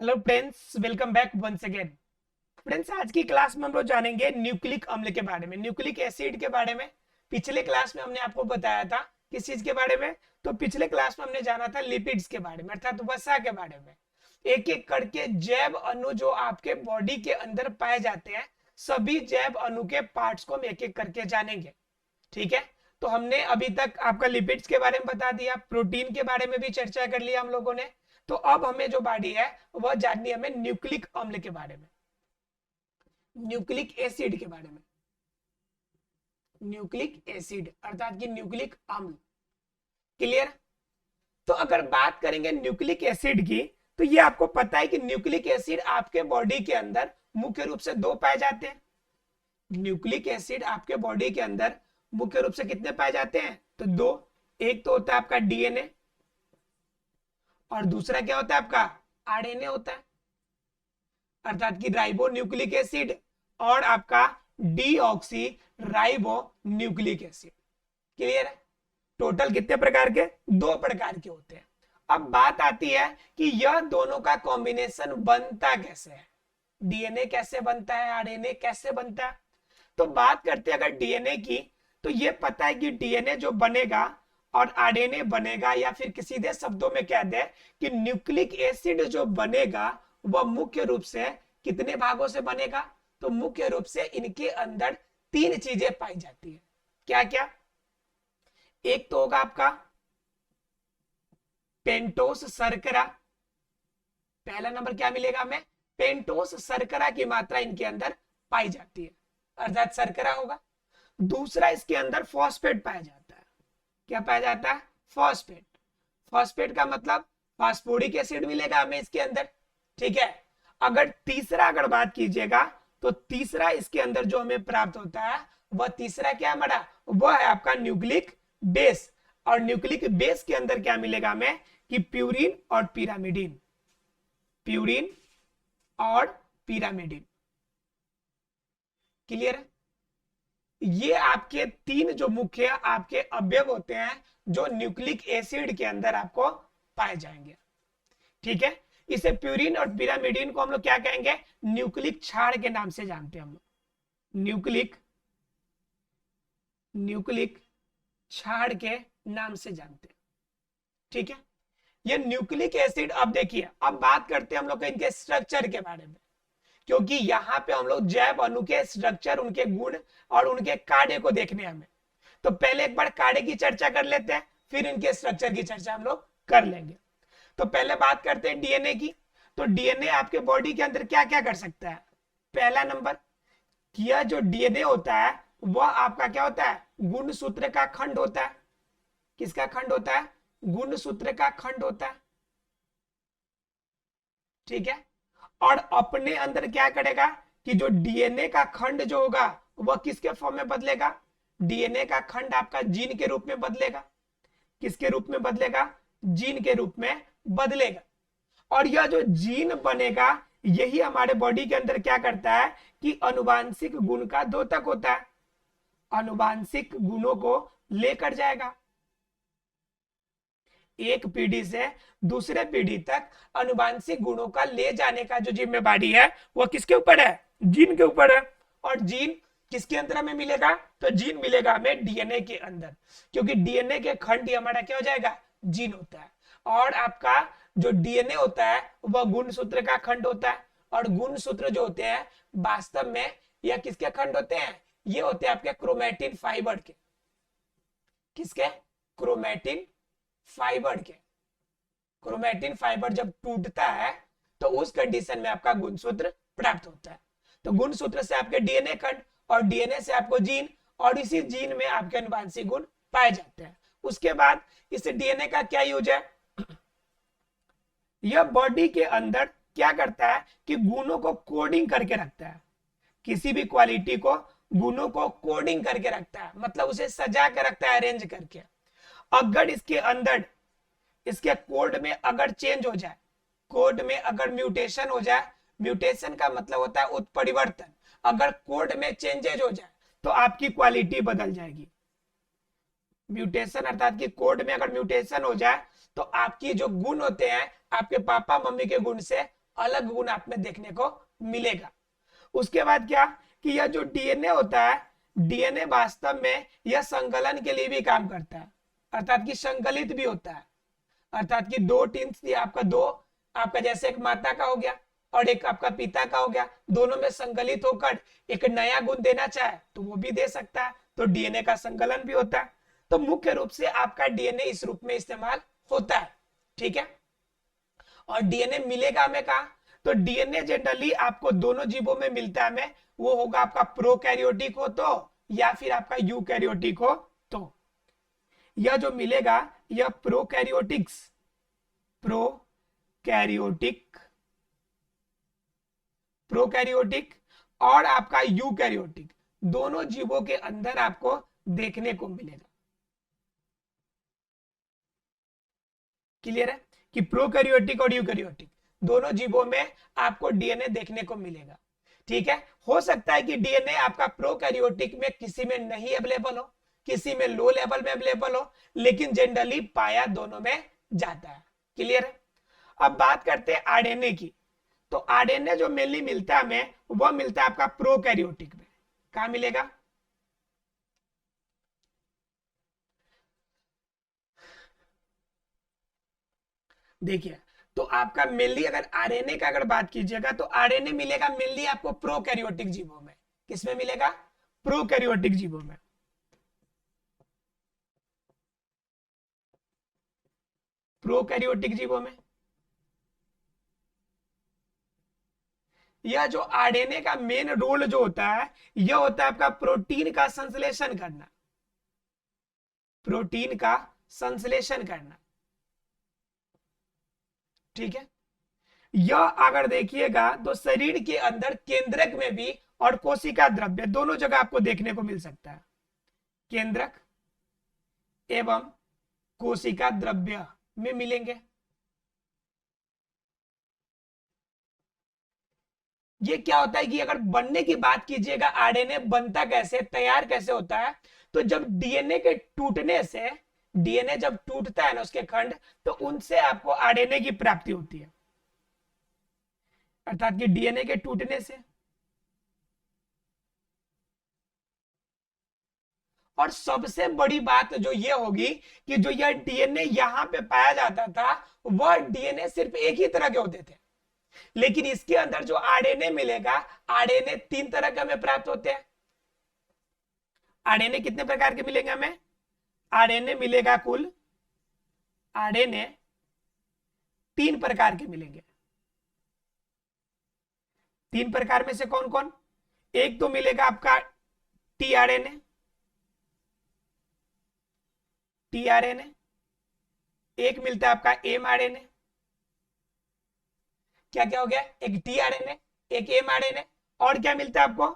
Hello friends, welcome back once again. Friends, आज की class में हम लोग जानेंगे न्यूक्लिक अम्ल के बारे में, न्यूक्लिक एसिड के बारे में। पिछले क्लास में हमने आपको बताया था किस चीज के बारे में। तो पिछले क्लास में हमने जाना था लिपिड्स के बारे में, अर्थात वसा के बारे में। एक एक करके जैव अणु जो आपके बॉडी के अंदर पाए जाते हैं, सभी जैव अणु के पार्ट्स को हम एक एक करके जानेंगे। ठीक है। तो हमने अभी तक आपका लिपिड्स के बारे में बता दिया, प्रोटीन के बारे में भी चर्चा कर लिया हम लोगों ने। तो अब हमें जो बारी है वह जाननी है हमें न्यूक्लिक अम्ल के बारे में, न्यूक्लिक एसिड के बारे में। न्यूक्लिक एसिड अर्थात कि न्यूक्लिक अम्ल। क्लियर। तो अगर बात करेंगे न्यूक्लिक एसिड की, तो ये आपको पता है कि न्यूक्लिक एसिड आपके बॉडी के अंदर मुख्य रूप से दो पाए जाते हैं। न्यूक्लिक एसिड आपके बॉडी के अंदर मुख्य रूप से कितने पाए जाते हैं? तो दो। एक तो होता है आपका डीएनए और दूसरा क्या होता है आपका आरएनए होता है, अर्थात कि राइबो न्यूक्लिक एसिड और आपका deoxy ribo nucleic acid. Clear है। टोटल कितने प्रकार के? दो प्रकार के होते हैं। अब बात आती है कि यह दोनों का कॉम्बिनेशन बनता कैसे है, डीएनए कैसे बनता है, आरएनए कैसे बनता है। तो बात करते हैं अगर डीएनए की, तो ये पता है कि डीएनए जो बनेगा और आरएनए बनेगा, या फिर सीधे शब्दों में कह दे कि न्यूक्लिक एसिड जो बनेगा वह मुख्य रूप से कितने भागों से बनेगा? तो मुख्य रूप से इनके अंदर तीन चीजें पाई जाती है। क्या क्या? एक तो होगा आपका पेंटोस शर्करा। पहला नंबर क्या मिलेगा हमें? पेंटोस शर्करा की मात्रा इनके अंदर पाई जाती है, अर्थात शर्करा होगा। दूसरा, इसके अंदर फॉस्फेट पाया जाता है। क्या पाया जाता है? फॉस्फेट। फॉस्फेट का मतलब फास्फोरिक एसिड मिलेगा हमें इसके अंदर। ठीक है। अगर तीसरा अगर बात कीजिएगा, तो तीसरा इसके अंदर जो हमें प्राप्त होता है वह तीसरा क्या हमारा? वह है आपका न्यूक्लिक बेस। और न्यूक्लिक बेस के अंदर क्या मिलेगा हमें? कि प्यूरिन और पिरामिडिन। प्यूरिन और पिरामिडिन। क्लियर है। ये आपके तीन जो मुख्य आपके अवयव होते हैं जो न्यूक्लिक एसिड के अंदर आपको पाए जाएंगे। ठीक है। इसे प्यूरिन और पिरामिडिन को हम लोग क्या कहेंगे? न्यूक्लिक क्षार के नाम से जानते हैं हम लोग। न्यूक्लिक न्यूक्लिक क्षार के नाम से जानते हैं। ठीक है। ये न्यूक्लिक एसिड, अब देखिए, अब बात करते हैं हम लोग इनके स्ट्रक्चर के बारे में, क्योंकि यहाँ पे हम लोग जैव अणु के स्ट्रक्चर, उनके गुण और उनके कार्य को देखने हमें। तो पहले एक बार कार्य की चर्चा कर लेते हैं, फिर इनके स्ट्रक्चर की चर्चा हम लोग कर लेंगे। तो पहले बात करते हैं डीएनए की। तो डीएनए आपके बॉडी के अंदर क्या क्या कर सकता है? पहला नंबर, यह जो डीएनए होता है वह आपका क्या होता है? गुणसूत्र का खंड होता है। किसका खंड होता है? गुणसूत्र का खंड होता है। ठीक है। और अपने अंदर क्या करेगा कि जो डीएनए का खंड जो होगा वह किसके फॉर्म में बदलेगा? डीएनए का खंड आपका जीन के रूप में बदलेगा। किसके रूप में बदलेगा? जीन के रूप में बदलेगा। और यह जो जीन बनेगा, यही हमारे बॉडी के अंदर क्या करता है कि अनुवांशिक गुण का द्योतक होता है, अनुवांशिक गुणों को लेकर जाएगा एक पीढ़ी से दूसरे पीढ़ी तक। अनुवांशिक गुणों का ले जाने का जो जिम्मेवारी है वह किसके ऊपर है? जीन के ऊपर है। और जीन किसके अंदर हमें मिलेगा? तो जीन मिलेगा हमें डीएनए के अंदर, क्योंकि डीएनए के खंड ही हमारा क्या हो जाएगा? जीन होता है। और आपका जो डीएनए होता है वह गुणसूत्र का खंड होता है। और गुणसूत्र जो होते हैं वास्तव में यह किसके खंड होते हैं? ये होते हैं आपके क्रोमेटिन फाइबर के। किसके? क्रोमेटिन फाइबर के। क्रोमेटिन फाइबर जब टूटता है तो उस कंडीशन में आपका गुणसूत्र प्राप्त होता है। तो गुणसूत्र से आपके डीएनए खंड, और डीएनए से आपको जीन, और इसी जीन में आपके अनुवांशिक गुण पाए जाते हैं। उसके बाद इस डीएनए का क्या यूज है? यह बॉडी के अंदर क्या करता है कि गुणों को कोडिंग करके रखता है। किसी भी क्वालिटी को, गुणों को कोडिंग करके रखता है, मतलब उसे सजा के रखता है, अरेंज करके। अगर इसके अंदर, इसके कोड में अगर चेंज हो जाए, कोड में अगर म्यूटेशन हो जाए, म्यूटेशन का मतलब होता है उत्परिवर्तन, अगर कोड में चेंजेज हो जाए तो आपकी क्वालिटी बदल जाएगी। म्यूटेशन अर्थात कि कोड में अगर म्यूटेशन हो जाए तो आपकी जो गुण होते हैं आपके पापा मम्मी के गुण से अलग गुण आप में देखने को मिलेगा। उसके बाद क्या कि यह जो डीएनए होता है, डीएनए वास्तव में यह संकलन के लिए भी काम करता है, अर्थात कि संकलित भी होता है। अर्थात कि दो टीन्स आपका दो, आपका जैसे एक माता का हो गया और एक आपका पिता का हो गया, दोनों में संकलित होकर एक नया गुण देना चाहे तो वो भी दे सकता है, तो डीएनए का संकलन भी होता है। तो मुख्य रूप से आपका डीएनए इस रूप में इस्तेमाल होता है, ठीक है। और डीएनए मिलेगा हमें कहा, तो डीएनए जनरली आपको दोनों जीवों में मिलता है हमें, वो होगा आपका प्रोकैरियोटिक हो तो या फिर आपका यूकैरियोटिक हो तो। यह जो मिलेगा यह प्रोकैरियोटिक और आपका यूकैरियोटिक दोनों जीवों के अंदर आपको देखने को मिलेगा। क्लियर है कि प्रोकैरियोटिक और यूकैरियोटिक दोनों जीवों में आपको डीएनए देखने को मिलेगा, ठीक है। हो सकता है कि डीएनए आपका प्रोकैरियोटिक में किसी में नहीं अवेलेबल हो, किसी में लो लेवल में अवेलेबल हो, लेकिन जनरली पाया दोनों में जाता है। क्लियर है। अब बात करते हैं आरएनए की। तो आरएनए जो मेनली मिलता है हमें, वह मिलता है आपका प्रोकैरियोटिक में। कहां मिलेगा? देखिए, तो आपका मेनली अगर आरएनए का अगर बात कीजिएगा तो आरएनए मिलेगा मेनली आपको प्रोकैरियोटिक जीवों में। किसमें मिलेगा? प्रोकैरियोटिक जीवों में। प्रोकैरियोटिक जीवों में यह जो आरएनए का मेन रोल जो होता है, यह होता है आपका प्रोटीन का संश्लेषण करना, प्रोटीन का संश्लेषण करना, ठीक है। यह अगर देखिएगा तो शरीर के अंदर केंद्रक में भी और कोशिका द्रव्य दोनों जगह आपको देखने को मिल सकता है। केंद्रक एवं कोशिका द्रव्य में मिलेंगे। ये क्या होता है कि अगर बनने की बात कीजिएगा, आरएनए बनता कैसे, तैयार कैसे होता है, तो जब डीएनए के टूटने से, डीएनए जब टूटता है ना उसके खंड, तो उनसे आपको आरएनए की प्राप्ति होती है, अर्थात कि डीएनए के टूटने से। और सबसे बड़ी बात जो ये होगी कि जो यह डीएनए यहां पे पाया जाता था, वह डीएनए सिर्फ एक ही तरह के होते थे, लेकिन इसके अंदर जो आरएनए मिलेगा, आरएनए 3 तरह के हमें प्राप्त होते हैं। आरएनए कितने प्रकार के मिलेंगे हमें? आरएनए मिलेगा कुल, आरएनए 3 प्रकार के मिलेंगे। 3 प्रकार में से कौन कौन? एक तो मिलेगा आपका टीआरएनए, टीआरएनए, एक मिलता है आपका एमआरएनए। क्या क्या हो गया? एक टीआरएनए, एक एमआरएनए, और क्या मिलता है आपको?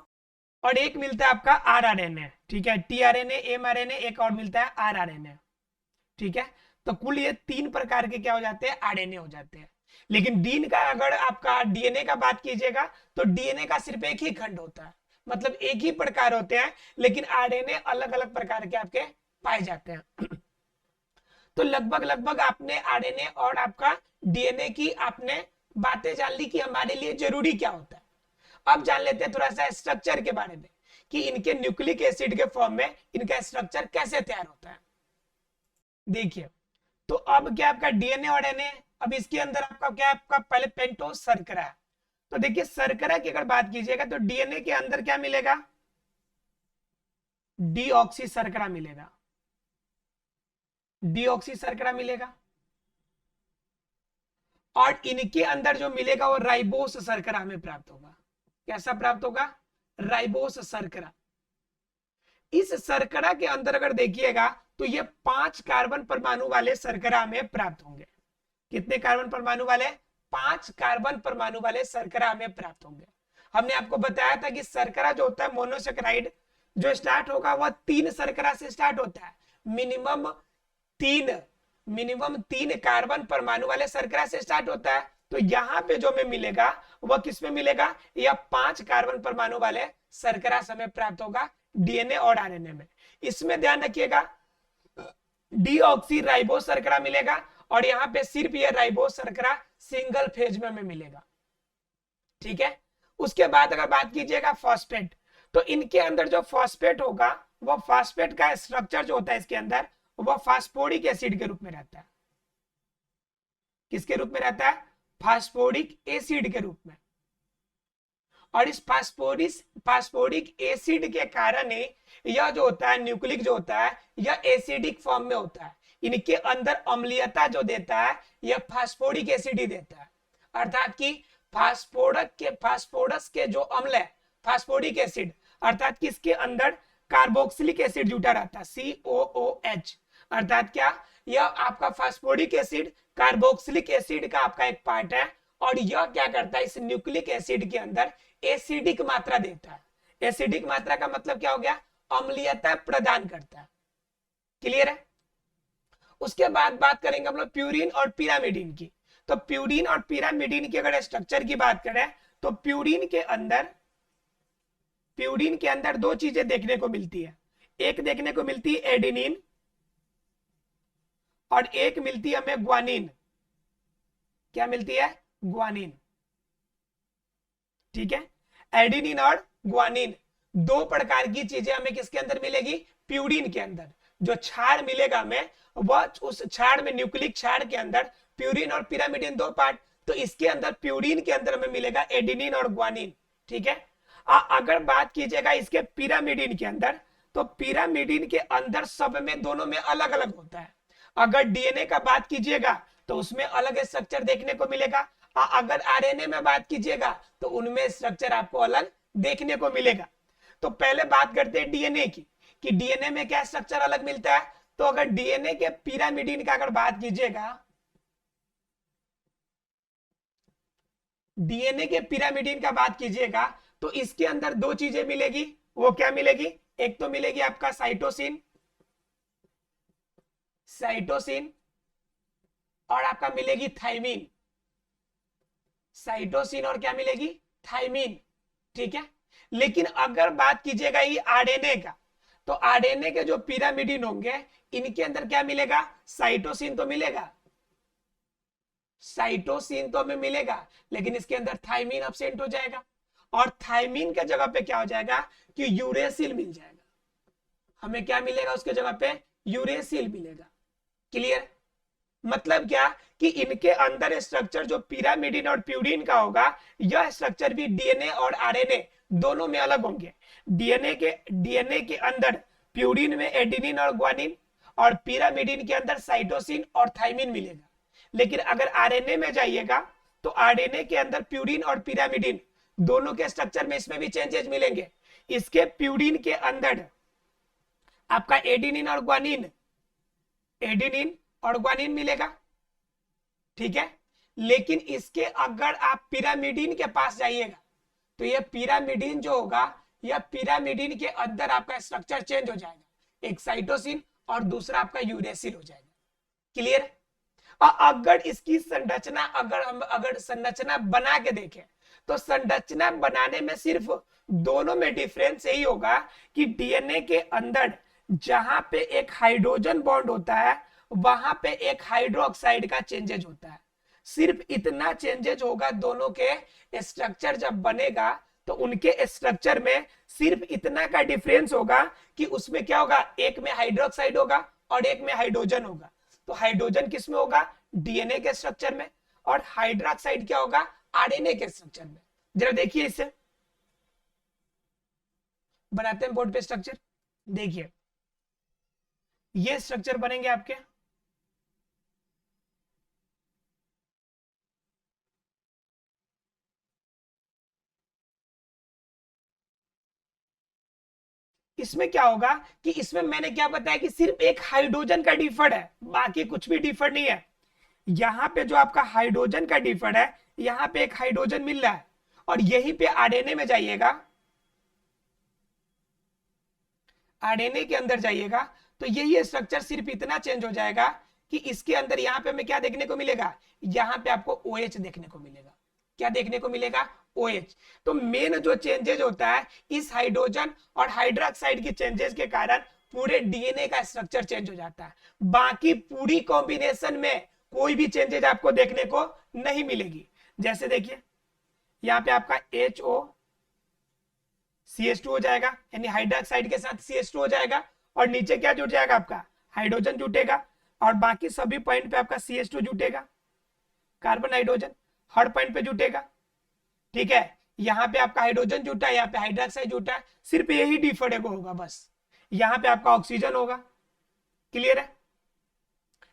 और एक मिलता है आपका आरआरएनए, ठीक है। टीआरएनए, एमआरएनए, एक और मिलता है आरआरएनए, ठीक है। तो कुल ये 3 प्रकार के क्या हो जाते हैं? आरएनए हो जाते हैं। लेकिन डीन का अगर आपका डीएनए का बात कीजिएगा तो डीएनए का सिर्फ एक ही खंड होता है, मतलब एक ही प्रकार होते हैं, लेकिन आरएनए अलग अलग प्रकार के आपके पाए जाते हैं। तो लगभग लगभग आपने आरएनए और आपका डीएनए की आपने बातें जान ली कि हमारे लिए जरूरी क्या होता है। अब जान लेते हैं थोड़ा सा स्ट्रक्चर के बारे में कि इनके न्यूक्लिक एसिड के फॉर्म में इनका स्ट्रक्चर कैसे तैयार होता है। देखिए, तो अब क्या आपका डीएनए और एनए, अब इसके अंदर आपका क्या, आपका पहले पेंटोस शर्करा है। तो देखिए शर्करा की अगर बात कीजिएगा तो डीएनए के अंदर क्या मिलेगा? डीऑक्सी शर्करा मिलेगा, डीऑक्सी शर्करा मिलेगा। और इनके अंदर जो मिलेगा वो राइबोस शर्करा हमें प्राप्त होगा। कैसा प्राप्त होगा? राइबोस शर्करा। इस शर्करा के अंदर अगर देखिएगा तो ये 5 कार्बन परमाणु वाले शर्करा हमें प्राप्त होंगे। कितने कार्बन परमाणु वाले? 5 कार्बन परमाणु वाले शर्करा हमें प्राप्त होंगे। हमने आपको बताया था कि शर्करा जो होता है मोनोसेकेराइड, जो स्टार्ट होगा वह 3 शर्करा से स्टार्ट होता है। मिनिमम तीन कार्बन परमाणु वाले शर्करा से स्टार्ट होता है। तो यहाँ पे जो हमें मिलेगा वह किसमें मिलेगा? यह 5 कार्बन परमाणु वाले शर्करा से हमें प्राप्त होगा डीएनए और आरएनए में। इसमें ध्यान रखिएगा डीऑक्सी राइबोस शर्करा मिलेगा, और यहाँ पे सिर्फ यह राइबोस शर्करा सिंगल फेज में हमें मिलेगा। ठीक है। उसके बाद अगर बात कीजिएगा फॉस्फेट, तो इनके अंदर जो फॉस्फेट होगा वो फॉस्फेट का स्ट्रक्चर जो होता है इसके अंदर वो फास्फोरिक एसिड के रूप में रहता है। किसके रूप में रहता है? फास्फोरिक एसिड के रूप में। और इस फास्फोरिक एसिड के कारण ही यह जो होता है न्यूक्लिक जो होता है यह एसिडिक फॉर्म में होता है। इनके अंदर अम्लीयता जो देता है यह फास्फोरिक एसिड ही देता है। अर्थात कि फास्फोरस के जो अम्ल है फास्फोरिक एसिड, अर्थात कि इसके अंदर कार्बोक्सिलिक एसिड जुटा रहता है COOH। अर्थात क्या? यह आपका फास्फोरिक एसिड कार्बोक्सिलिक एसिड का आपका एक पार्ट है और यह क्या करता है इस न्यूक्लिक एसिड के अंदर एसिडिक मात्रा देता है। एसिडिक मात्रा का मतलब क्या हो गया? अम्लीयता प्रदान करता है। क्लियर है? उसके बाद बात करेंगे हम लोग प्यूरिन और पिरामिडिन की। तो प्यूरिन और पिरामिडिन की अगर स्ट्रक्चर की बात करें तो प्यूरिन के अंदर दो चीजें देखने को मिलती है। एक देखने को मिलती है एडेनिन और एक मिलती है हमें ग्वानिन। क्या मिलती है? ग्वानिन। ठीक है। एडेनिन और ग्वानिन दो प्रकार की चीजें हमें किसके अंदर मिलेगी? प्यूरिन के अंदर। जो क्षार मिलेगा हमें वह उस क्षार में न्यूक्लिक क्षार के अंदर प्यूरिन और पिरामिडिन दो पार्ट, तो इसके अंदर प्यूरिन के अंदर हमें मिलेगा एडेनिन और ग्वानिन। ठीक है। अगर बात कीजिएगा इसके पिरामिडिन के अंदर, तो पिरामिडिन के अंदर सब में दोनों में अलग अलग होता है। अगर डीएनए का बात कीजिएगा तो उसमें अलग स्ट्रक्चर देखने को मिलेगा, अगर आरएनए में बात कीजिएगा तो उनमें स्ट्रक्चर आपको अलग देखने को मिलेगा। तो पहले बात करते हैं डीएनए की कि डीएनए में क्या स्ट्रक्चर अलग मिलता है। तो अगर डीएनए के पिरामिडिन का अगर बात कीजिएगा, डीएनए के पिरामिडिन का बात कीजिएगा तो इसके अंदर दो चीजें मिलेगी। वो क्या मिलेगी? एक तो मिलेगी आपका साइटोसिन और आपका मिलेगी थाइमिन। साइटोसिन और क्या मिलेगी? थाइमिन। ठीक है। लेकिन अगर बात कीजिएगा ये आरएनए का, तो आरएनए के जो पिरामिडिन होंगे इनके अंदर क्या मिलेगा? साइटोसिन तो मिलेगा, साइटोसिन तो हमें मिलेगा, लेकिन इसके अंदर थाइमिन एब्सेंट हो जाएगा और थाइमिन के जगह पे क्या हो जाएगा कि यूरेसिल मिल जाएगा। हमें क्या मिलेगा उसके जगह पे? यूरेसिल मिलेगा। क्लियर? मतलब क्या कि इनके अंदर स्ट्रक्चर जो पिरामिडिन और प्यूरिन का होगा यह स्ट्रक्चर भी डीएनए और आरएनए दोनों में अलग होंगे। डीएनए के अंदर प्यूरिन में एडेनिन और ग्वानिन और पिरामिडिन के अंदर साइटोसिन और थाइमिन मिलेगा। लेकिन अगर आरएनए में जाइएगा तो आरएनए के अंदर प्यूरिन और पिरामिडिन दोनों के स्ट्रक्चर में इसमें भी चेंजेस मिलेंगे। इसके प्यूरिन के अंदर आपका एडेनिन और ग्वानिन मिलेगा। ठीक है। लेकिन इसके अगर आप पिरामिडिन के पास जाइएगा तो यह पिरामिडिन जो होगा यह पिरामिडिन के अंदर आपका स्ट्रक्चर चेंज हो जाएगा, एक साइटोसिन और दूसरा आपका यूरेसिल हो जाएगा। क्लियर? और अगर इसकी संरचना अगर संरचना बना के देखें तो संरचना बनाने में सिर्फ दोनों में डिफरेंस यही होगा कि डीएनए के अंदर जहां पे एक हाइड्रोजन बॉन्ड होता है वहां पे एक हाइड्रोक्साइड का चेंजेज होता है। सिर्फ इतना चेंजेज होगा दोनों के स्ट्रक्चर जब बनेगा तो उनके स्ट्रक्चर में सिर्फ इतना का डिफरेंस होगा कि उसमें क्या होगा, एक में हाइड्रोक्साइड होगा और एक में हाइड्रोजन होगा। तो हाइड्रोजन किस में होगा? डीएनए के स्ट्रक्चर में, और हाइड्रोक्साइड क्या होगा? आरएनए के स्ट्रक्चर में। जरा देखिए, इसे बनाते हैं बोर्ड पे स्ट्रक्चर। देखिए ये स्ट्रक्चर बनेंगे आपके, इसमें क्या होगा कि इसमें मैंने क्या बताया कि सिर्फ एक हाइड्रोजन का डिफर है, बाकी कुछ भी डिफर नहीं है। यहां पे जो आपका हाइड्रोजन का डिफर है, यहां पे एक हाइड्रोजन मिल रहा है, और यहीं पे आरएनए में जाइएगा, आरएनए के अंदर जाइएगा तो यही स्ट्रक्चर सिर्फ इतना चेंज हो जाएगा कि इसके अंदर यहां पे हमें क्या देखने को मिलेगा? यहां पे आपको OH देखने को मिलेगा। क्या देखने को मिलेगा? OH। तो मेन जो चेंजेज होता है इस हाइड्रोजन और हाइड्रोक्साइड की चेंजेस के कारण पूरे डीएनए का स्ट्रक्चर चेंज हो जाता है। बाकी पूरी कॉम्बिनेशन में कोई भी चेंजेज आपको देखने को नहीं मिलेगी। जैसे देखिए यहाँ पे आपका HO CH2 हो जाएगा, यानी हाइड्रोक्साइड के साथ CH2 हो जाएगा, और नीचे क्या जुट जाएगा आपका हाइड्रोजन जुटेगा, और बाकी सभी पॉइंट पे आपका CH2 जुटेगा, कार्बन हाइड्रोजन हर पॉइंट पे जुटेगा। ठीक है, यहाँ पे आपका हाइड्रोजन जुटा है, यहाँ पे हाइड्रोक्साइड जुटा है, सिर्फ यही डिफरेंट होगा बस। यहाँ पे आपका ऑक्सीजन होगा, क्लियर है,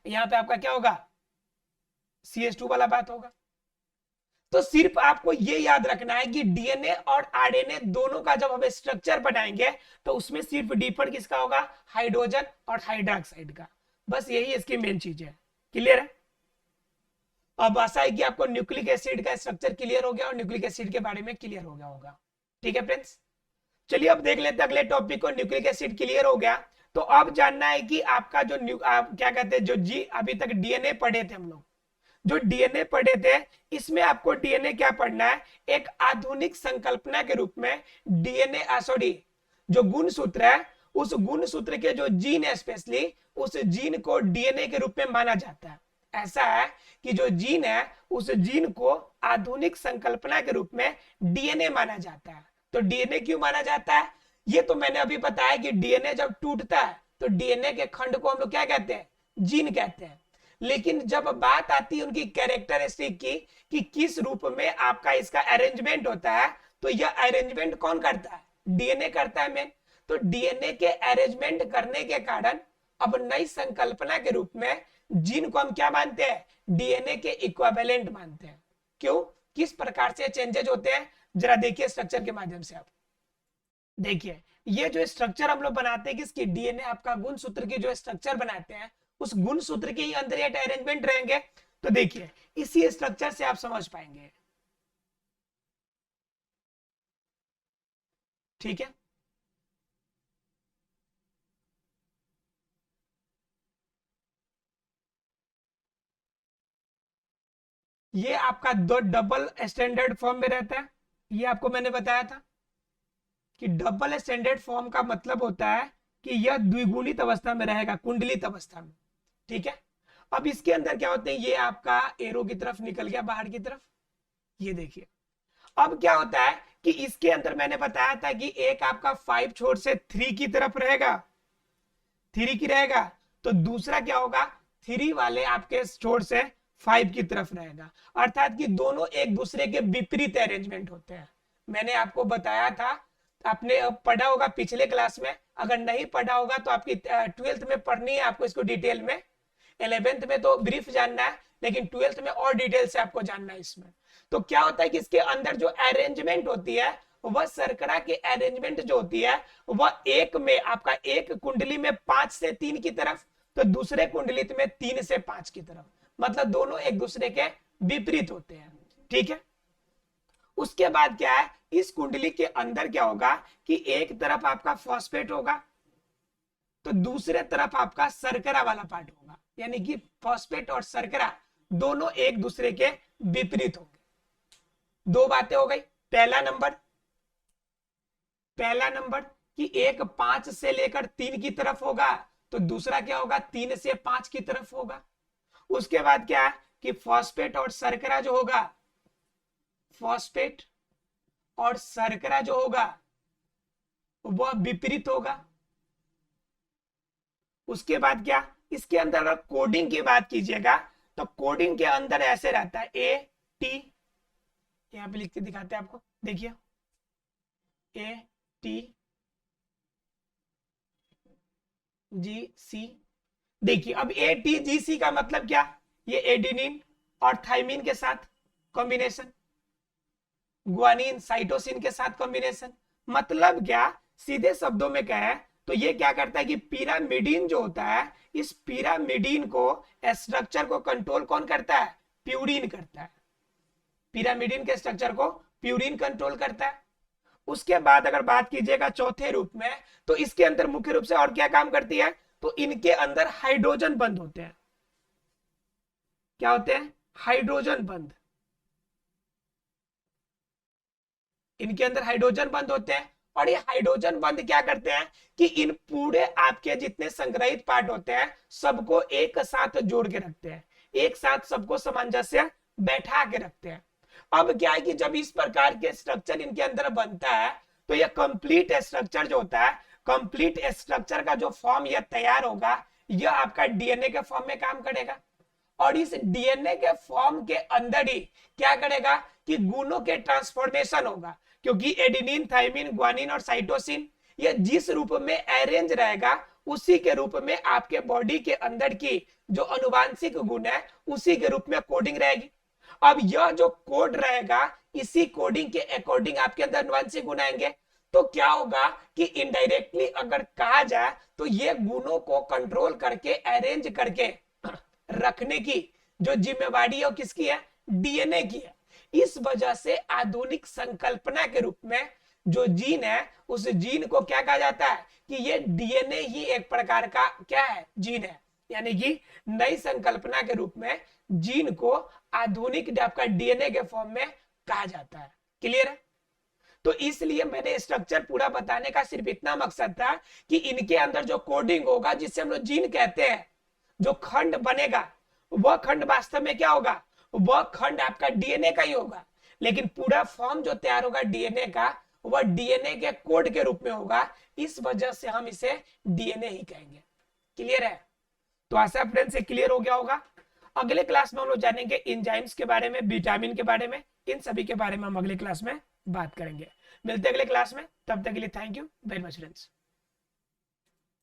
यहाँ पे आपका क्या होगा CH2 वाला बात होगा। तो सिर्फ आपको ये याद रखना है कि डीएनए और आरएनए दोनों का जब हम स्ट्रक्चर बनाएंगे तो उसमें सिर्फ डिफर किसका होगा, हाइड्रोजन और हाइड्रोक्साइड का, बस यही इसकी मेन चीज है। क्लियर है। अब आशा है कि आपको न्यूक्लिक एसिड का स्ट्रक्चर क्लियर हो गया और न्यूक्लिक एसिड के बारे में क्लियर हो गया होगा। ठीक है फ्रेंड्स, चलिए अब देख लेते हैं अगले टॉपिक को। न्यूक्लिक एसिड क्लियर हो गया, तो अब जानना है कि आपका जो क्या कहते हैं, जो जी अभी तक डीएनए पढ़े थे हम लोग, जो डीएनए पढ़े थे, इसमें आपको डीएनए क्या पढ़ना है, एक आधुनिक संकल्पना के रूप में डीएनए सॉरी जो गुणसूत्र है, उस गुणसूत्र के जो जीन है स्पेशली, उस जीन को डीएनए के रूप में माना जाता है। ऐसा है कि जो जीन है उस जीन को आधुनिक संकल्पना के रूप में डीएनए माना जाता है। तो डीएनए क्यों माना जाता है, ये तो मैंने अभी बताया कि डीएनए जब टूटता है तो डीएनए के खंड को हम लोग क्या कहते हैं, जीन कहते हैं। लेकिन जब बात आती है उनकी कैरेक्टरिस्टिक की कि किस रूप में आपका इसका अरेंजमेंट होता है, तो यह अरेंजमेंट कौन करता है, डीएनए करता है मेन। तो डीएनए के अरेंजमेंट करने के कारण अब नई संकल्पना के रूप में जीन को हम क्या मानते हैं, डीएनए के इक्विवेलेंट मानते हैं। क्यों, किस प्रकार से चेंजेज होते हैं, जरा देखिए स्ट्रक्चर के माध्यम से। आप देखिए ये जो स्ट्रक्चर हम लोग बनाते हैं, किसकी, डीएनए आपका गुणसूत्र की जो स्ट्रक्चर बनाते हैं, उस गुणसूत्र के ही अंदर ये अरेंजमेंट रहेंगे। तो देखिए इसी स्ट्रक्चर से आप समझ पाएंगे। ठीक है, ये आपका दो डबल स्टैंडर्ड फॉर्म में रहता है। ये आपको मैंने बताया था कि डबल स्टैंडर्ड फॉर्म का मतलब होता है कि यह द्विगुणित अवस्था में रहेगा, कुंडलित अवस्था में। ठीक है, अब इसके अंदर क्या होते हैं, ये आपका एरो की तरफ निकल गया बाहर की तरफ, ये देखिए। अब क्या होता है कि इसके अंदर मैंने बताया था कि एक आपका 5 छोर से 3 की तरफ रहेगा, 3 की रहेगा, तो दूसरा क्या होगा, 3 वाले आपके छोर से 5 की तरफ रहेगा। अर्थात कि दोनों एक दूसरे के विपरीत अरेंजमेंट होते हैं। मैंने आपको बताया था, आपने पढ़ा होगा पिछले क्लास में, अगर नहीं पढ़ा होगा तो आपकी 12th में पढ़नी है आपको इसको डिटेल में। 11th में तो ब्रीफ जानना है, लेकिन 12th में और डिटेल से आपको जानना है इसमें। तो क्या होता है कि इसके अंदर जो अरेंजमेंट होती है, वह शर्करा की अरेंजमेंट जो होती है, वह एक में आपका एक कुंडली में 5 से 3 की तरफ, तो दूसरे कुंडलित में 3 से 5 की तरफ, मतलब दोनों एक दूसरे के विपरीत होते हैं। ठीक है, उसके बाद क्या है, इस कुंडली के अंदर क्या होगा कि एक तरफ आपका फॉस्फेट होगा, तो दूसरे तरफ आपका शर्करा वाला पार्ट होगा, यानी कि फॉस्फेट और शर्करा दोनों एक दूसरे के विपरीत होंगे। दो बातें हो गई। पहला नंबर कि एक 5 से लेकर 3 की तरफ होगा, तो दूसरा क्या होगा, 3 से 5 की तरफ होगा। उसके बाद क्या है कि फॉस्फेट और शर्करा जो होगा, फॉस्फेट और शर्करा जो होगा वह विपरीत होगा। उसके बाद क्या, इसके अंदर अगर कोडिंग की बात कीजिएगा तो कोडिंग के अंदर ऐसे रहता है AT, यहां पे लिख के दिखाते हैं आपको, देखिए ATGC। देखिए अब ATGC का मतलब क्या, ये एडेनिन और थाइमिन के साथ कॉम्बिनेशन, ग्वानिन साइटोसिन के साथ कॉम्बिनेशन। मतलब क्या, सीधे शब्दों में कहें तो ये क्या करता है कि पिरामिडीन जो होता है, इस पिरामिडीन को स्ट्रक्चर को कंट्रोल कौन करता है, प्यूरिन करता है। पिरामिडीन के स्ट्रक्चर को प्यूरिन कंट्रोल करता है। उसके बाद अगर बात कीजिएगा चौथे रूप में, तो इसके अंदर मुख्य रूप से और क्या काम करती है, तो इनके अंदर हाइड्रोजन बंद होते हैं। क्या होते हैं, हाइड्रोजन बंद। इनके अंदर हाइड्रोजन बंद होते हैं, और ये हाइड्रोजन बंद क्या करते हैं कि इन पूरे आपके जितने संग्रहित पार्ट होते हैं सबको एक साथ जोड़ के रखते हैं, एक साथ सबको सामंजस्य बैठा के रखते हैं। अब क्या है कि जब इस प्रकार के स्ट्रक्चर इनके अंदर बनता है तो ये कंप्लीट स्ट्रक्चर जो होता है, कंप्लीट स्ट्रक्चर का जो फॉर्म ये तैयार होगा, यह आपका डीएनए के फॉर्म में काम करेगा। और इस डीएनए के फॉर्म के अंदर ही क्या करेगा कि गुणों के ट्रांसफॉर्मेशन होगा, क्योंकि एडेनिन, थाइमिन, ग्वानिन और साइटोसिन ये जिस रूप में अरेंज रहेगा उसी के रूप में आपके बॉडी के अंदर की जो अनुवांशिक गुण है उसी के रूप में कोडिंग रहेगी। अब यह जो कोड रहेगा इसी कोडिंग के अकॉर्डिंग आपके अंदर अनुवांशिक गुण आएंगे। तो क्या होगा कि इनडायरेक्टली अगर कहा जाए तो ये गुणों को कंट्रोल करके अरेंज करके रखने की जो जिम्मेवारी है वो किसकी है? डीएनए की है। इस वजह से आधुनिक संकल्पना के रूप में जो जीन है उस जीन को क्या कहा जाता है कि ये डीएनए ही एक प्रकार का क्या है? जीन है। यानी कि नई संकल्पना के रूप में जीन को आधुनिक आपका डीएनए के फॉर्म में कहा जाता है। क्लियर है? तो इसलिए मैंने स्ट्रक्चर पूरा बताने का सिर्फ इतना मकसद था कि इनके अंदर जो कोडिंग होगा जिससे हम लोग जीन कहते हैं, जो खंड बनेगा वह खंड वास्तव में क्या होगा? वह खंड आपका डीएनए का ही होगा, लेकिन पूरा फॉर्म जो तैयार होगा डीएनए का वह डीएनए के कोड के रूप में होगा। इस वजह से हम इसे डीएनए ही कहेंगे। क्लियर है? तो आशा फ्रेंड्स से क्लियर हो गया होगा। अगले क्लास में हम लोग जानेंगे एंजाइम्स के बारे में, विटामिन के बारे में, इन सभी के बारे में हम अगले क्लास में बात करेंगे। मिलते हैं अगले क्लास में, तब तक के लिए thank you very much friends.